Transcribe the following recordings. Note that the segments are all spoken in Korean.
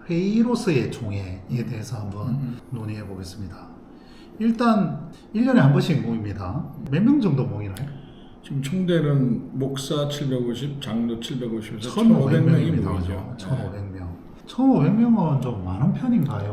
회의로서의 총회에 대해서 한번 논의해 보겠습니다. 일단 1년에 한 번씩 모입니다. 몇 명 정도 모이나요? 지금 총대는 목사 750, 장로 750에서 1,500명이 1,500명이 모이죠. 모이죠. 1,500명. 1,500명은 좀 많은 편인가요?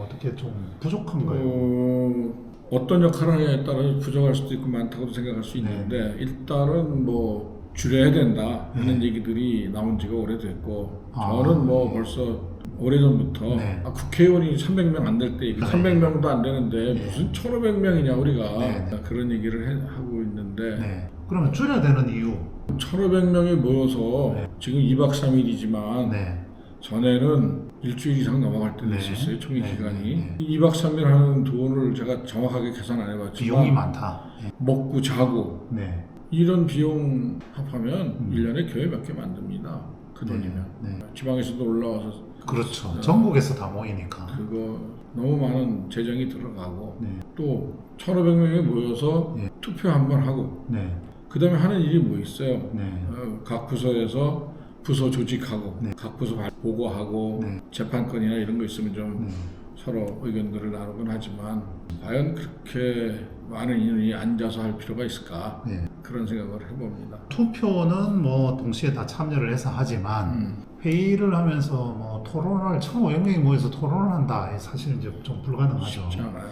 어떻게 좀 부족한가요? 어떤 역할을 하냐에 따라 부족할 수도 있고 많다고도 생각할 수 있는데 일단은 뭐 줄여야 된다 하는 얘기들이 나온 지가 오래됐고 저는 뭐 벌써 오래전부터 국회의원이 300명 안 될 때 300명도 안 되는데 무슨 1,500명이냐 우리가 그런 얘기를 하고 있는데 그러면 줄여야 되는 이유? 1,500명이 모여서 지금 2박 3일이지만 전에는 일주일 이상 넘어갈 때도 있었어요. 총회 기간이. 2박 3일 하는 돈을 제가 정확하게 계산 안 해봤지만 비용이 많다. 먹고 자고 이런 비용 합하면 1년에 교회 몇 개 만듭니다. 그 돈이면. 지방에서도 올라와서 그렇죠. 전국에서 다 모이니까. 그거 너무 많은 재정이 들어가고 또 1,500명이 모여서 투표 한 번 하고 그 다음에 하는 일이 뭐 있어요. 각 부서에서 부서 조직하고 각 부서 보고하고 재판건이나 이런 거 있으면 좀 서로 의견들을 나누곤 하지만 과연 그렇게 많은 인원이 앉아서 할 필요가 있을까 그런 생각을 해봅니다. 투표는 뭐 동시에 다 참여를 해서 하지만 회의를 하면서 뭐 토론을 1,500명이 모여서 토론을 한다. 사실은 이제 좀 불가능하죠. 쉽지 않아요.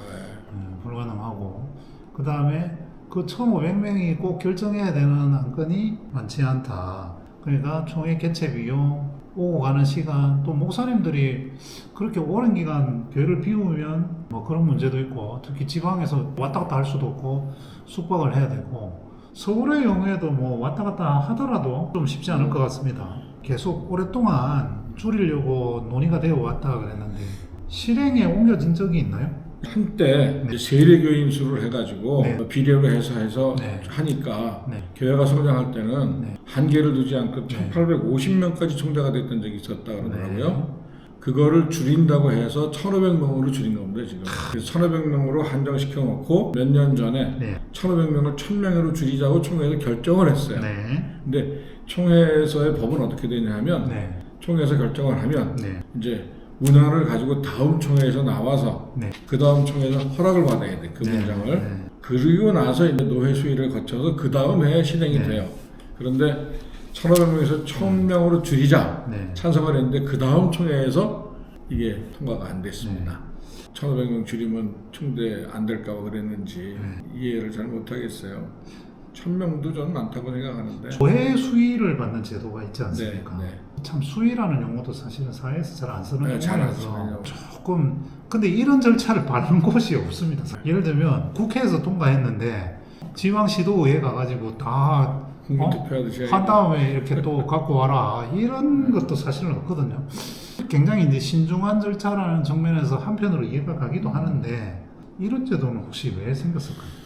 불가능하고 그 다음에 그 1,500명이 꼭 결정해야 되는 안건이 많지 않다. 그러니까 총회 개최 비용, 오고 가는 시간, 또 목사님들이 그렇게 오랜 기간 교회를 비우면 뭐 그런 문제도 있고, 특히 지방에서 왔다 갔다 할 수도 없고 숙박을 해야 되고, 서울의 경우에도 뭐 왔다 갔다 하더라도 좀 쉽지 않을 것 같습니다. 계속 오랫동안 줄이려고 논의가 되어 왔다 그랬는데 실행에 옮겨진 적이 있나요? 한때 세례교인 수를 해가지고 비례로 해서 하니까 교회가 성장할 때는 한계를 두지 않고 1,850명까지 총대가 됐던 적이 있었다 그러더라고요. 그거를 줄인다고 해서 1,500명으로 줄인 겁니다 지금. 그래서 1,500명으로 한정시켜 놓고 몇 년 전에 1,500명을 1,000명으로 줄이자고 총회에서 결정을 했어요. 근데 총회에서의 법은 어떻게 되냐면 총회에서 결정을 하면 이제 문항을 가지고 다음 총회에서 나와서 그 다음 총회에서 허락을 받아야 돼. 그 문장을. 그리고 나서 이제 노회 수의를 거쳐서 그 다음 해에 실행이 돼요. 그런데 1,500명에서 1,000명으로 줄이자 찬성을 했는데 그 다음 총회에서 이게 통과가 안 됐습니다. 1,500명 줄이면 총대 안 될까 봐 그랬는지 이해를 잘 못하겠어요. 1,000명도 저는 많다고 생각하는데 조회 수의를 받는 제도가 있지 않습니까? 참 수의라는 용어도 사실은 사회에서 잘 안 쓰는 용어라서 조금 근데 이런 절차를 밟는 곳이 없습니다. 예를 들면 국회에서 통과했는데 지방시도의회 가가지고 다 국민투표하듯이 한 다음에 이렇게 또 갖고 와라 이런 것도 사실은 없거든요. 굉장히 이제 신중한 절차라는 측면에서 한편으로 이해가 가기도 하는데 이런 제도는 혹시 왜 생겼을까요?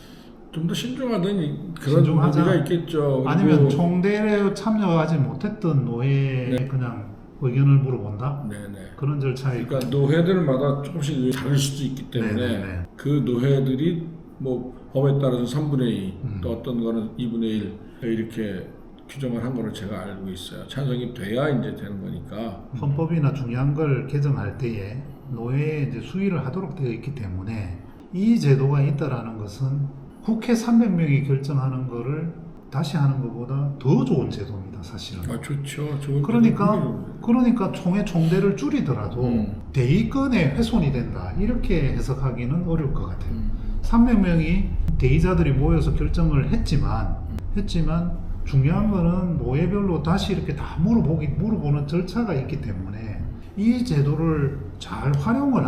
좀 더 신중하던 그런 의미가 있겠죠. 아니면 총대에 참여하지 못했던 노예에 그냥 의견을 물어본다? 그런 절차에 그러니까 노회들마다 조금씩 다를 수도 있기 때문에 그 노회들이 뭐 법에 따라서 3분의 2, 또 어떤 거는 2분의 1 이렇게 규정을 한 거를 제가 알고 있어요. 찬성이 돼야 이제 되는 거니까. 헌법이나 중요한 걸 개정할 때에 노예에 이제 수의를 하도록 되어 있기 때문에 이 제도가 있다라는 것은 국회 300명이 결정하는 거를 다시 하는 것보다 더 좋은 제도입니다, 사실은. 좋죠. 좋은 그러니까 총대를 줄이더라도 대의권의 훼손이 된다. 이렇게 해석하기는 어려울 것 같아요. 300명이 대의자들이 모여서 결정을 했지만 중요한 거는 노예별로 다시 이렇게 다 물어보는 절차가 있기 때문에 이 제도를 잘 활용을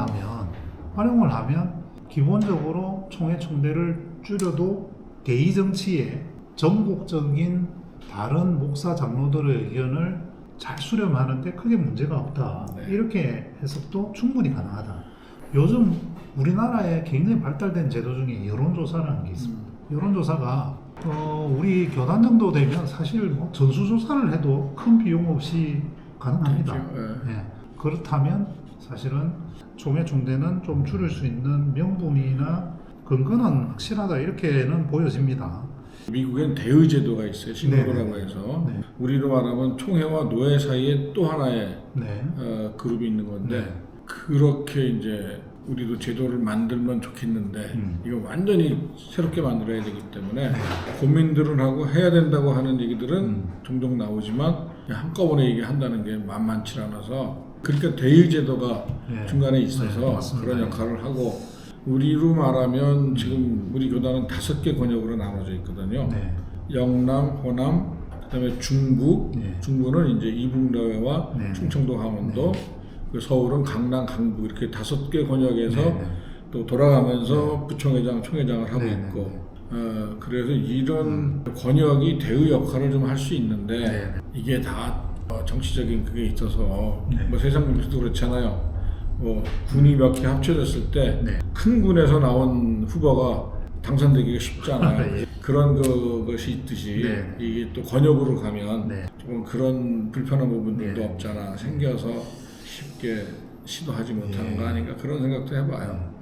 하면 기본적으로 총대를 줄여도 대의 정치에 전국적인 다른 목사 장로들의 의견을 잘 수렴하는데 크게 문제가 없다. 이렇게 해석도 충분히 가능하다. 요즘 우리나라에 굉장히 발달된 제도 중에 여론조사라는 게 있습니다. 여론조사가 우리 교단 정도 되면 사실 뭐 전수조사를 해도 큰 비용 없이 가능합니다. 그렇다면 사실은 총대는 좀 줄일 수 있는 명분이나 근거는 확실하다 이렇게는 보여집니다. 미국엔 대의제도가 있어요. 신도라고 네. 해서 네. 우리로 말하면 총회와 노예 사이에 또 하나의 네. 그룹이 있는 건데 네. 그렇게 이제 우리도 제도를 만들면 좋겠는데 이거 완전히 새롭게 만들어야 되기 때문에 고민들은 하고 해야 된다고 하는 얘기들은 종종 나오지만 한꺼번에 얘기한다는 게 만만치 않아서 그러니까 대의제도가 네. 중간에 있어서 네, 그런 역할을 하고 우리로 말하면 지금 우리 교단은 5개 권역으로 나눠져 있거든요. 네. 영남, 호남, 그다음에 중부, 네. 중부는 이제 이북내외와 네. 충청도, 강원도, 그 서울은 강남, 강북 이렇게 5개 권역에서 네. 또 돌아가면서 부총회장, 총회장을 하고 네. 있고, 그래서 이런 권역이 대의 역할을 좀 할 수 있는데 네. 이게 다 정치적인 그게 있어서 네. 뭐 세상 물도 그렇잖아요. 뭐 군이 몇 개 합쳐졌을 때 네. 큰 군에서 나온 후보가 당선되기가 쉽지 않아요. 예. 그런 것이 있듯이 네. 이게 또 권역으로 가면 네. 조금 그런 불편한 부분들도 네. 없잖아 생겨서 쉽게 시도하지 못하는 예. 거 아닌가 그런 생각도 해봐요.